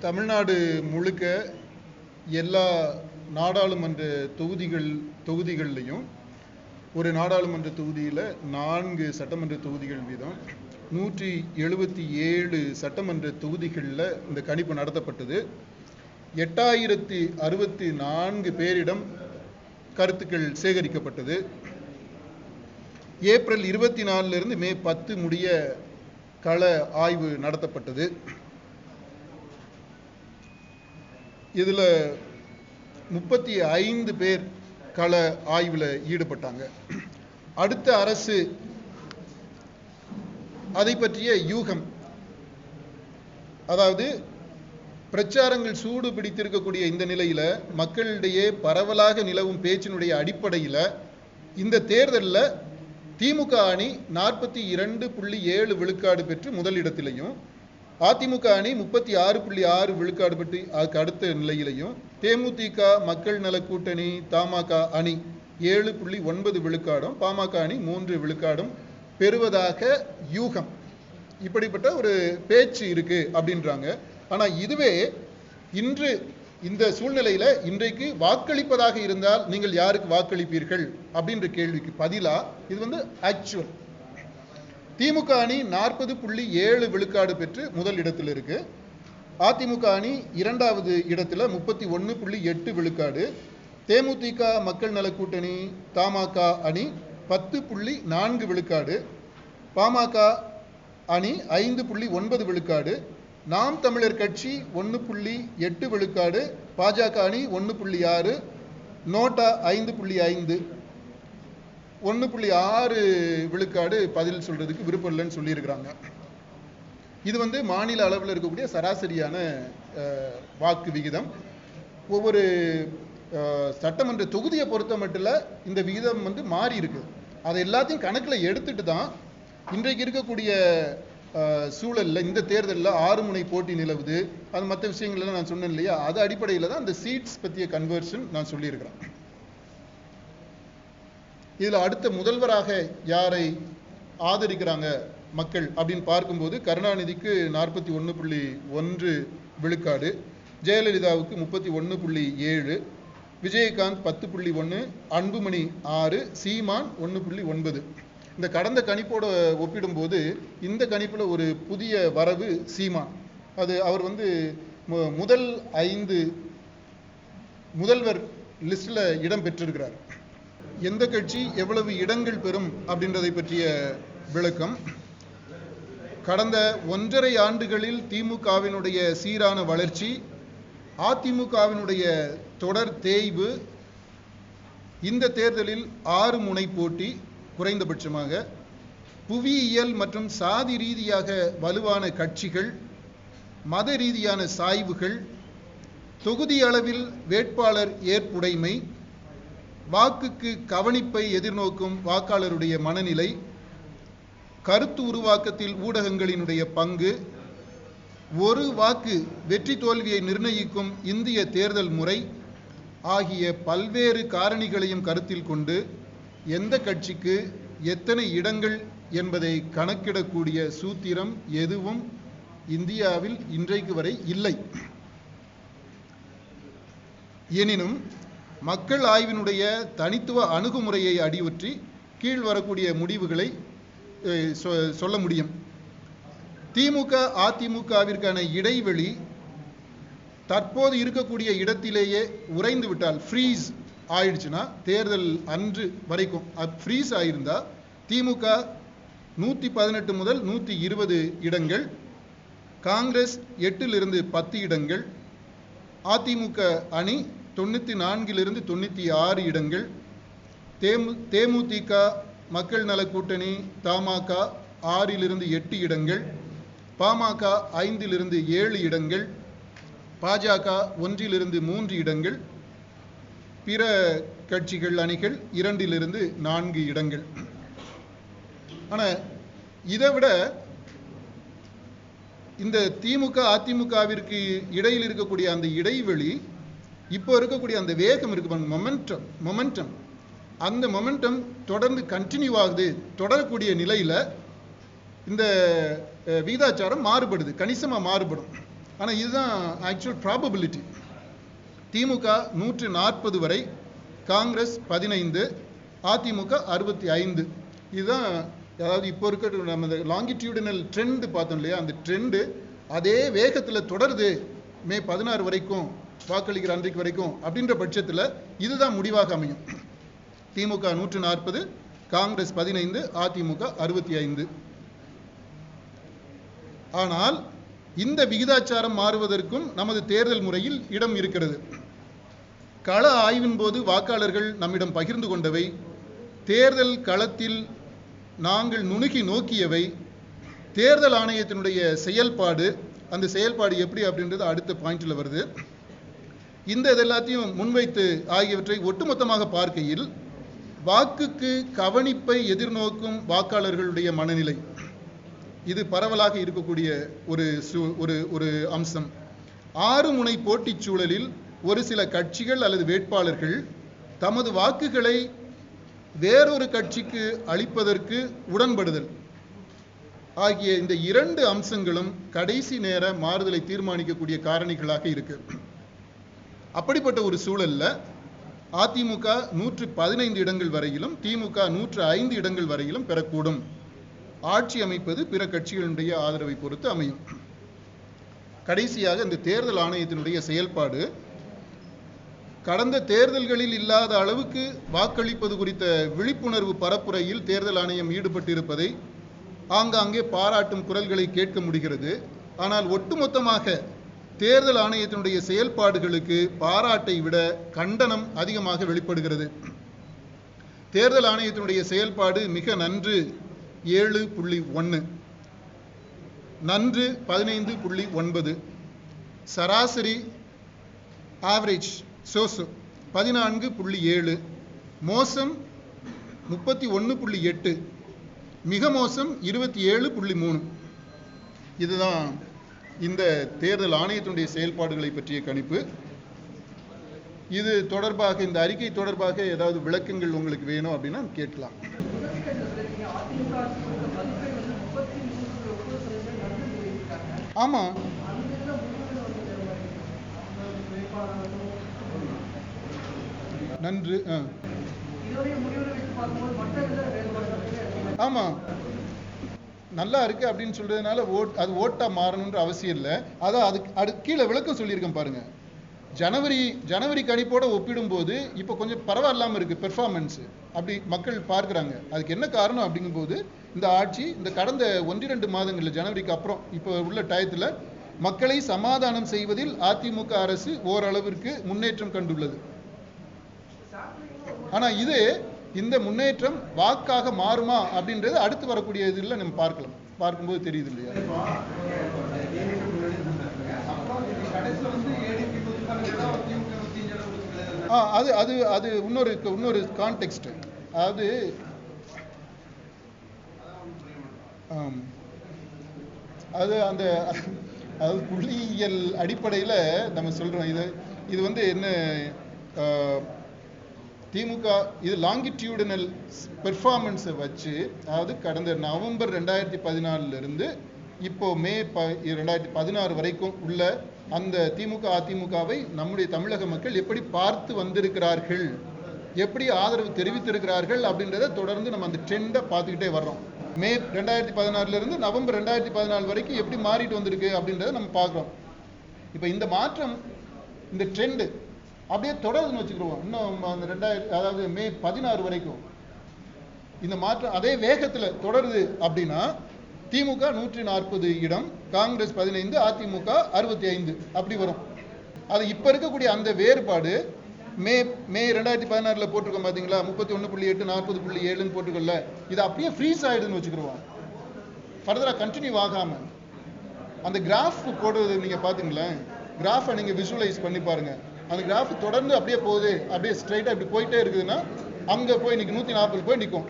தமிழ்நாடு முழுக்க எல்லா நாடாளுமன்ற தொகுதிகள்லையும் ஒரு நாடாளுமன்ற தொகுதியில் 4 சட்டமன்ற தொகுதிகள் வீதம் 177 சட்டமன்ற தொகுதிகளில் இந்த கணிப்பு நடத்தப்பட்டது. 8064 பேரிடம் கருத்துக்கள் சேகரிக்கப்பட்டது. ஏப்ரல் 24 மே 10 முடிய கள ஆய்வு நடத்தப்பட்டது. இதில் 35 பேர் கள ஆய்வில் ஈடுபட்டாங்க. அடுத்த அரசு அதை பற்றிய யூகம், அதாவது பிரச்சாரங்கள் சூடு பிடித்திருக்கக்கூடிய இந்த நிலையில் மக்களிடையே பரவலாக நிலவும் பேச்சினுடைய அடிப்படையில் இந்த தேர்தலில் திமுக அணி 42.7 விழுக்காடு பெற்று முதலிடத்திலையும், அதிமுக அணி 36.6 விழுக்காடு பெற்று அடுத்த நிலையிலையும், தேமுதிக மக்கள் நல கூட்டணி தமாக அணி 7.9 விழுக்காடும், பாமக அணி 3 விழுக்காடும் பெறுவதாக யூகம். இப்படிப்பட்ட ஒரு பேச்சு இருக்கு அப்படின்றாங்க. ஆனால் இதுவே இன்று இந்த சூழ்நிலையில் இன்றைக்கு வாக்களிப்பதாக இருந்தால் நீங்கள் யாருக்கு வாக்களிப்பீர்கள் அப்படின்ற கேள்விக்கு பதிலா இது ஆக்சுவல். திமுக அணி 40.7 விழுக்காடு பெற்று முதல் இடத்தில் இருக்கு. அதிமுக அணி இரண்டாவது இடத்துல 31.8 விழுக்காடு. தேமுதிக மக்கள் நல கூட்டணி தமாக அணி 10.4 விழுக்காடு. பாமக அணி 5.9 விழுக்காடு. நாம் தமிழர் கட்சி 1.8 விழுக்காடு. பாஜக அணி 1.6, நோட்டா 5.5, 1.6 விழுக்காடு பதில் சொல்றதுக்கு விருப்பம் இல்லைன்னு சொல்லியிருக்கிறாங்க. இது மாநில அளவில் இருக்கக்கூடிய சராசரியான வாக்கு விகிதம். ஒவ்வொரு சட்டமன்ற தொகுதியை பொறுத்த மட்டும் இந்த விகிதம் மாறி இருக்கு. அதை எல்லாத்தையும் கணக்கில் எடுத்துட்டு தான் இன்றைக்கு இருக்கக்கூடிய சூழலில் இந்த தேர்தலில் 6 முனை போட்டி நிலவுது. அது மற்ற விஷயங்கள்லாம் நான் சொன்னேன் இல்லையா, அது அடிப்படையில் தான் அந்த சீட்ஸ் பற்றிய கன்வர்ஷன் நான் சொல்லியிருக்கிறேன். இதில் அடுத்த முதல்வராக யாரை ஆதரிக்கிறாங்க மக்கள் அப்படின்னு பார்க்கும்போது கருணாநிதிக்கு 41.1 விழுக்காடு, ஜெயலலிதாவுக்கு 31.7, விஜயகாந்த் 10.1, அன்புமணி 6, சீமான் 1.9. இந்த கடந்த கணிப்போட ஒப்பிடும்போது இந்த கணிப்பில் ஒரு புதிய வரவு சீமான். அவர் முதல் 5 முதல்வர் லிஸ்டில் இடம் பெற்றிருக்கிறார். எந்த கட்சி எவ்வளவு இடங்கள் பெறும் அப்படின்றதை பற்றிய விளக்கம். கடந்த 1.5 ஆண்டுகளில் திமுகவினுடைய சீரான வளர்ச்சி, அதிமுகவினுடைய தொடர் தேய்வு, இந்த தேர்தலில் 6 முனை போட்டி குறைந்தபட்சமாக, புவியியல் மற்றும் சாதி ரீதியாக வலுவான கட்சிகள், மத ரீதியான சாய்வுகள், தொகுதி அளவில் வேட்பாளர் ஏற்புடைமை, வாக்குக்கு கவனிப்பை எதிர்நோக்கும் வாக்காளருடைய மனநிலை, கருத்து உருவாக்கத்தில் ஊடகங்களினுடைய பங்கு, ஒரு வாக்கு வெற்றி தோல்வியை நிர்ணயிக்கும் இந்திய தேர்தல் முறை ஆகிய பல்வேறு காரணிகளையும் கருத்தில் கொண்டு எந்த கட்சிக்கு எத்தனை இடங்கள் என்பதை கணக்கிடக்கூடிய சூத்திரம் எதுவும் இந்தியாவில் இன்றைக்கு வரை இல்லை. எனினும் மக்கள் ஆய்வினுடைய தனித்துவ அணுகுமுறையை அடியொற்றி கீழ் வரக்கூடிய முடிவுகளை சொல்ல முடியும். திமுக அதிமுகவிற்கான இடைவெளி தற்போது இருக்கக்கூடிய இடத்திலேயே உறைந்து விட்டால், ஃப்ரீஸ் ஆயிடுச்சுன்னா, தேர்தல் அன்று வரைக்கும் ஃப்ரீஸ் ஆயிருந்தா திமுக 118 முதல் 120 இடங்கள், காங்கிரஸ் 8 10 இடங்கள், அதிமுக அணி 94 96 இடங்கள், தேமுதிக மக்கள் நல கூட்டணி தமாக 6 8 இடங்கள், பாமக 5 7 இடங்கள், பாஜக 1 3 இடங்கள், பிற கட்சிகள் அணிகள் 2 4 இடங்கள். ஆனால் இதை விட இந்த திமுக அதிமுகவிற்கு இடையில் இருக்கக்கூடிய அந்த இடைவெளி, இப்போ இருக்கக்கூடிய அந்த வேகம் இருக்கு, மொமெண்டம், அந்த மொமெண்டம் தொடர்ந்து கண்டினியூ ஆகுது. தொடரக்கூடிய நிலையில் இந்த விகிதாச்சாரம் மாறுபடுது, கணிசமாக மாறுபடும். ஆனால் இதுதான் ஆக்சுவல் ப்ராபபிலிட்டி. திமுக 140 வரை, காங்கிரஸ் 15, அதிமுக 65. இதுதான், அதாவது இப்போ இருக்க நம்ம லாங்கிடியூடினல் ட்ரெண்ட் பார்த்தோம் இல்லையா, அந்த ட்ரெண்டு அதே வேகத்தில் தொடருது மே 16 வரைக்கும், வாக்களிக்கிற அன்றைக்கு வரைக்கும். அப்படின்ற பட்சத்தில் இதுதான் முடிவாக அமையும். திமுக 140, காங்கிரஸ் 15, அதிமுக 65. ஆனால் இந்த விகிதாச்சாரம் மாறுவதற்கும் நமது தேர்தல் முறையில் இடம் இருக்கிறது. கள ஆய்வின் போது வாக்காளர்கள் நம்மிடம் பகிர்ந்து கொண்டவை, தேர்தல் களத்தில் நாங்கள் நுணுகி நோக்கியவை, தேர்தல் ஆணையத்தினுடைய செயல்பாடு, அந்த செயல்பாடு எப்படி அப்படின்றது அடுத்த பாயிண்டில் வருது. இந்த இதெல்லாத்தையும் முன்வைத்து ஆகியவற்றை ஒட்டுமொத்தமாக பார்க்கையில் வாக்குக்கு கவனிப்பை எதிர்நோக்கும் வாக்காளர்களுடைய மனநிலை, இது பரவலாக இருக்கக்கூடிய ஒரு அம்சம். 6 முனை போட்டிச் சூழலில் ஒரு சில கட்சிகள் அல்லது வேட்பாளர்கள் தமது வாக்குகளை வேறொரு கட்சிக்கு அளிப்பதற்கு உடன்படுதல் ஆகிய இந்த 2 அம்சங்களும் கடைசி நேர மாறுதலை தீர்மானிக்கக்கூடிய காரணிகளாக இருக்கு. அப்படிப்பட்ட ஒரு சூழல்ல அதிமுக 115 இடங்கள் வரையிலும், திமுக 105 இடங்கள் வரையிலும் பெறக்கூடும். ஆட்சி அமைப்பது பிற கட்சிகளுடைய ஆதரவை பொறுத்து அமையும். கடைசியாக இந்த தேர்தல் ஆணையத்தினுடைய செயல்பாடு கடந்த தேர்தல்களில் இல்லாத அளவுக்கு வாக்களிப்பது குறித்த விழிப்புணர்வு பரப்புரையில் தேர்தல் ஆணையம் ஈடுபட்டிருப்பதை ஆங்காங்கே பாராட்டும் குரல்களை கேட்க முடிகிறது. ஆனால் ஒட்டுமொத்தமாக தேர்தல் ஆணையத்தினுடைய செயல்பாடுகளுக்கு பாராட்டை விட கண்டனம் அதிகமாக வெளிப்படுகிறது. தேர்தல் ஆணையத்தினுடைய செயல்பாடு மிக நன்று 7.1, நன்று 15.9, சராசரி ஆவரேஜ் சோசோ 14.7, மோசம் 31.8, மிக மோசம் 27.3. இதுதான் இந்த தேர்தல் ஆணையத்தினுடைய செயல்பாடுகளை பற்றிய கணிப்பு. இது தொடர்பாக, இந்த அறிக்கை தொடர்பாக ஏதாவது விளக்கங்கள் உங்களுக்கு வேணும் அப்படின்னா கேட்கலாம். ஆமா, நன்று. ஆமா, நல்லா இருக்கு அப்படின்னு சொல்றதுனால அது ஓட்டா மாறணுன்ற அவசியம் இல்லை. அதான் அதுக்கு கீழே விளக்கம் சொல்லியிருக்கேன் பாருங்க. ஜனவரி கணிப்போட ஒப்பிடும்போது இப்போ கொஞ்சம் பரவாயில்லாம இருக்கு பெர்ஃபார்மன்ஸ், அப்படி மக்கள் பார்க்குறாங்க. அதுக்கு என்ன காரணம் அப்படிங்கும்போது, இந்த ஆட்சி இந்த கடந்த 1-2 மாதங்களில், ஜனவரிக்கு அப்புறம் இப்போ உள்ள டயத்தில் மக்களை சமாதானம் செய்வதில் அதிமுக அரசு ஓரளவிற்கு முன்னேற்றம் கண்டுள்ளது. ஆனா இந்த முன்னேற்றம் வாக்காக மாறுமா அப்படின்றது அடுத்து வரக்கூடிய இதில் நம்ம பார்க்கும்போது தெரியுது இல்லையா. அது இன்னொரு கான்டெக்ஸ்ட். அதாவது அது புள்ளியியல் அடிப்படையில் நம்ம சொல்றோம். இது வந்து என்ன, திமுக இது லாங்கிடியூடினல் பெர்ஃபார்மன்ஸை வச்சு, அதாவது கடந்த நவம்பர் 2014 இருந்து இப்போ மே 2016 வரைக்கும் உள்ள அந்த திமுக அதிமுகவை நம்முடைய தமிழக மக்கள் எப்படி பார்த்து வந்திருக்கிறார்கள், எப்படி ஆதரவு தெரிவித்திருக்கிறார்கள் அப்படின்றத தொடர்ந்து நம்ம அந்த ட்ரெண்டை பார்த்துக்கிட்டே வர்றோம். மே 2016 இருந்து நவம்பர் 2014 வரைக்கும் எப்படி மாறிட்டு வந்திருக்கு அப்படின்றத நம்ம பார்க்குறோம். இப்போ இந்த மாற்றம், இந்த ட்ரெண்டு அப்படியே தொடருதுன்னு வச்சுக்கிறோம். இன்னும் அந்த அதாவது மே 16 வரைக்கும் இந்த மாற்றம் அதே வேகத்தில் தொடருது அப்படின்னா திமுக 140 இடம், காங்கிரஸ் 15, அதிமுக 65 அப்படி வரும். அது இப்போ இருக்கக்கூடிய அந்த வேறுபாடு மே 2016 போட்டிருக்கோம் பார்த்தீங்களா, 31.8, 40.7 போட்டிருக்கோம்ல, இது அப்படியே ஃப்ரீஸ் ஆயிடுதுன்னு வச்சுக்கிறோம். ஃபர்தராக கண்டினியூ ஆகாம அந்த கிராஃப் போடுறது நீங்கள் பார்த்தீங்களேன், கிராஃபை நீங்கள் விஷுவலைஸ் பண்ணி பாருங்க. அந்த கிராஃப் தொடர்ந்து அப்படியே போகுது, அப்படியே ஸ்ட்ரைட்டாக இப்படி போயிட்டே இருக்குதுன்னா அங்கே போய் இன்னைக்கு 140 போய் நிற்கும்.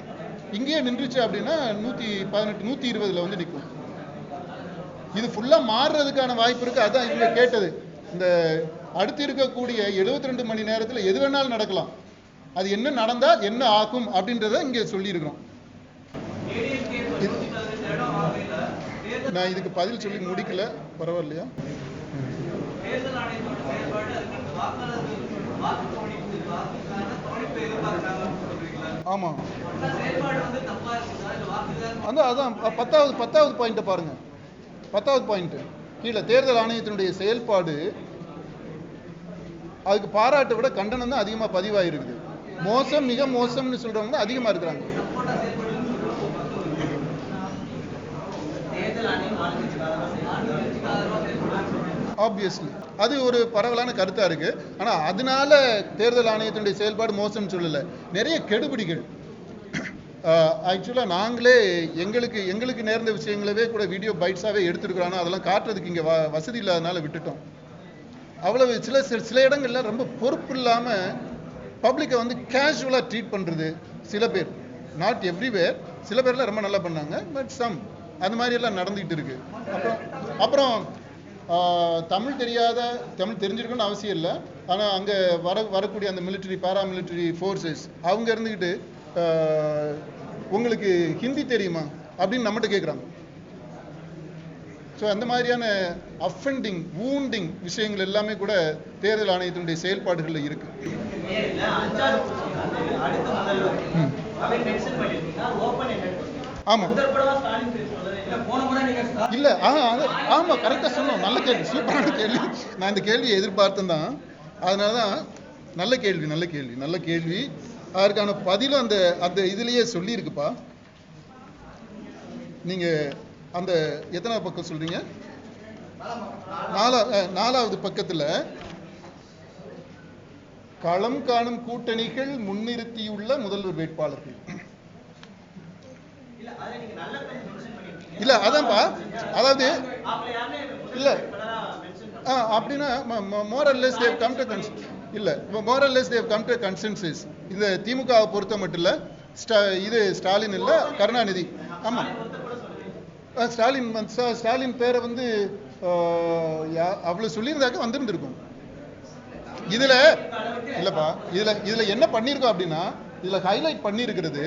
இங்கேயே நின்றுச்சு அப்படின்னா 118, 120 வந்து நிற்கும். இது ஃபுல்லாக மாறுறதுக்கான வாய்ப்பு இருக்குது. அதான் இவங்க கேட்டது. இந்த அடுத்து இருக்கக்கூடிய 72 மணி நேரத்தில் எது வேணாலும் நடக்கலாம். அது என்ன நடந்தால் என்ன ஆகும் அப்படின்றத இங்கே சொல்லியிருக்கிறோம். நான் இதுக்கு பதில் சொல்லி முடிக்கல, பரவாயில்லையா? ஆமா அதான் 10வது பாயிண்ட்டை பாருங்க. 10வது பாயிண்ட் கீழே தேர்தல் ஆணையத்தினுடைய செயல்பாடு அதுக்கு பாராட்டை விட கண்டனம் தான் அதிகமாக பதிவாயிருக்குது. மோசம், மிக மோசம்னு சொல்றவங்க தான் அதிகமா இருக்கிறாங்க. ஆப்வியஸ்லி அது ஒரு பரவலான கருத்தா இருக்கு. ஆனா அதனால தேர்தல் ஆணையத்தினுடைய செயல்பாடு மோசம்னு சொல்லல, நிறைய கெடுபிடிகள். ஆக்சுவலாக நாங்களே எங்களுக்கு நேர்ந்த விஷயங்களவே கூட வீடியோ பைட்ஸாகவே எடுத்துருக்குறோம். அதெல்லாம் காட்டுறதுக்கு இங்கே வசதி இல்லாதனால விட்டுட்டோம். அவ்வளவு சில இடங்கள்ல ரொம்ப பொறுப்பு இல்லாமல் பப்ளிக்கை வந்து கேஷுவலாக ட்ரீட் பண்ணுறது சில பேர், நாட் எவ்ரிவேர், சில பேர்லாம் ரொம்ப நல்லா பண்ணாங்க, பட் சம் அது மாதிரி எல்லாம் நடந்துகிட்டு இருக்கு. அப்புறம் தமிழ் தெரிஞ்சிருக்குன்னு அவசியம் இல்லை. ஆனால் அங்கே வரக்கூடிய அந்த மிலிட்டரி, பாராமிலிட்டரி ஃபோர்ஸஸ் அவங்க இருந்துக்கிட்டு உங்களுக்கு ஹிந்தி தெரியுமா அப்படின்னு நம்மகிட்ட கேட்குறாங்க. ஸோ அந்த மாதிரியான அஃபெண்டிங், வூண்டிங் விஷயங்கள் எல்லாமே கூட தேர்தல் ஆணையத்தினுடைய செயல்பாடுகளில் இருக்கு. ஆமா இல்ல, ஆமா கரெக்டா சொன்னோம். நல்ல கேள்வி, சூப்பரான கேள்வி. நான் இந்த கேள்வியை எதிர்பார்த்தேன் தான். அதனாலதான் நல்ல கேள்வி. அதற்கான பதிலும் அந்த இதுலயே சொல்லி இருக்குப்பா. நீங்க அந்த எத்தனாவது பக்கம் சொல்றீங்க? 4வது பக்கத்துல களம் காணும் கூட்டணிகள் முன்னிறுத்தியுள்ள முதல்வர் வேட்பாளர்கள். இல்ல அதான்ப்பா, அதாவது இல்ல அப்படின்னா மோரல்லெஸ் தேவ் கம் டு இல்ல மோரல்லெஸ் தேவ் கம் டு கன்சென்சஸ். இந்த திமுகவை பொறுத்த மட்டும் இல்ல, இது ஸ்டாலின் இல்ல, கருணாநிதி. ஆமா ஸ்டாலின் பேரை வந்து அவ்வளவு சொல்லியிருந்தாக்க வந்திருந்திருக்கும். இதுல இல்லப்பா, இதுல என்ன பண்ணிருக்கோம் அப்படின்னா, இதுல ஹைலைட் பண்ணிருக்கிறது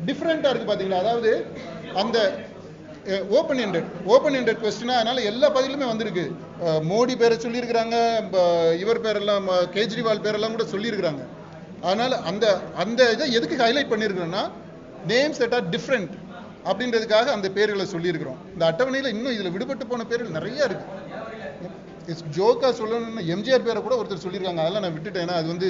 டிஃபரெண்டா இருக்கு பாத்தீங்களா. அதாவது அந்த ஓப்பன் எண்டட் கொஸ்டினா, அதனால எல்லா பதிலுமே வந்திருக்கு. மோடி பேரை சொல்லியிருக்கிறாங்க, இவர் பேரெல்லாம், கேஜ்ரிவால் பேரெல்லாம் கூட சொல்லியிருக்கிறாங்க. அதனால அந்த இதை எதுக்கு ஹைலைட் பண்ணிருக்கிறோம்னா, நேம்ஸ் தட் ஆர் டிஃப்ரெண்ட் அப்படின்றதுக்காக அந்த பேர்களை சொல்லியிருக்கிறோம். இந்த அட்டவணையில் இன்னும் இதில் விடுபட்டு போன பேர்கள் நிறைய இருக்கு. ஜோக்கா சொல்லணும்னு எம்ஜிஆர் பேரை கூட ஒருத்தர் சொல்லியிருக்காங்க, அதெல்லாம் நான் விட்டுட்டேன். ஏன்னா அது வந்து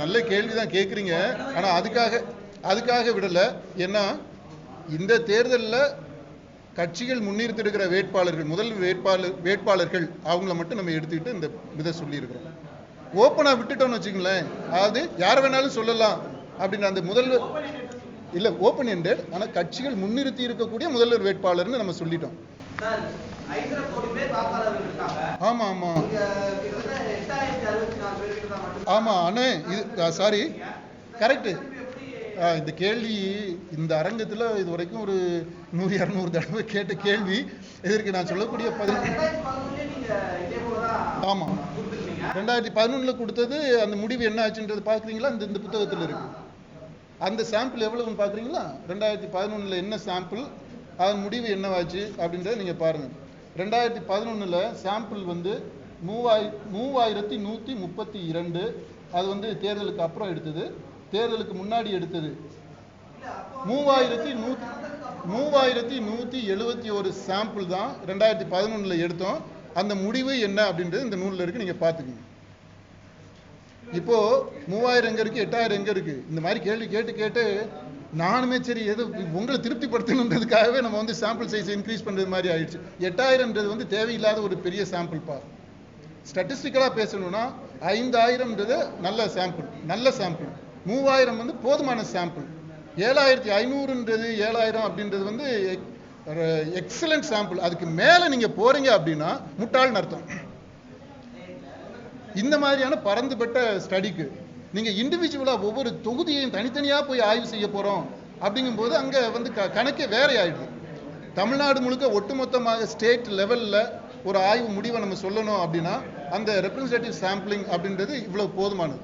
நல்ல கேள்விதான் கேக்குறீங்க. ஆனா அதுக்காக விடல. ஏன்னா இந்த தேர்தலில் கட்சிகள் முன்னிறுத்திருக்கிற வேட்பாளர்கள், முதல் வேட்பாளர்கள் அவங்கள மட்டும் நம்ம எடுத்துக்கிட்டு இந்த இதை சொல்லி இருக்கிறோம். ஓப்பனா விட்டுட்டோம்னு வச்சுங்களேன், அதாவது யார வேணாலும் சொல்லலாம் அப்படின்னு அந்த முதல்வர் இல்ல, ஓப்பன் எண்டட். ஆனா கட்சிகள் முன்னிறுத்தி இருக்கக்கூடிய முதல்வர் வேட்பாளர்னு நம்ம சொல்லிட்டோம். ஆமா ஆமா ஆமா அண்ணே, சாரி, கரெக்ட். இந்த கேள்வி இந்த அரங்கத்துல இது வரைக்கும் ஒரு 100-200 தடவை கேட்ட கேள்வி. இதற்கு நான் சொல்லக்கூடிய பதில், ஆமா 2011 கொடுத்தது. அந்த முடிவு என்ன ஆச்சுன்றது பாக்குறீங்களா? இந்த புத்தகத்தில் இருக்கு. அந்த சாம்பிள் எவ்வளவுன்னு பாக்குறீங்களா? 2011 என்ன சாம்பிள், அதன் முடிவு என்னவாச்சு அப்படின்றத நீங்க பாருங்க. 2011 சாம்பிள் வந்து 3132. அது வந்து தேர்தலுக்கு அப்புறம் எடுத்தது. தேர்தலுக்கு முன்னாடி எடுத்தது 3171 சாம்பிள் தான் 2011 எடுத்தோம். அந்த முடிவு என்ன அப்படின்றது இந்த நூலில் இருக்கு, நீங்க பாத்துக்கீங்க. இப்போ 3000 எங்க இருக்கு, 8000 எங்க இருக்கு, இந்த மாதிரி கேள்வி கேட்டு நானுமே சரி ஏதோ உங்களை திருப்திப்படுத்தணுன்றதுக்காகவே நம்ம வந்து சாம்பிள் சைஸ் இன்க்ரீஸ் பண்றது மாதிரி ஆயிடுச்சு. 8000ன்றது வந்து தேவையில்லாத ஒரு பெரிய சாம்பிள் பா. ஸ்டாட்டிஸ்டிக்கலா பேசணும்னா 5000ன்றது நல்ல சாம்பிள். 3000 வந்து போதுமான சாம்பிள். 7500ன்றது 7000 அப்படின்றது வந்து எக்ஸலண்ட் சாம்பிள். அதுக்கு மேல நீங்க போறீங்க அப்படின்னா முட்டாள்னு அர்த்தம். இந்த மாதிரியான பரந்துபட்ட ஸ்டடிக்கு நீங்க இண்டிவிஜுவலா ஒவ்வொரு தொகுதியையும் தனித்தனியா போய் ஆய்வு செய்ய போறோம் அப்படிங்கும் போது அங்க வந்து கணக்கே வேற ஆயிடுது. தமிழ்நாடு முழுக்க ஒட்டுமொத்தமாக ஸ்டேட் லெவல்ல ஒரு ஆய்வு முடிவை நம்ம சொல்லணும் அப்படின்னா அந்த ரெப்ரசன்டேட்டிவ் சாம்பிளிங் அப்படின்றது இவ்வளவு போதுமானது.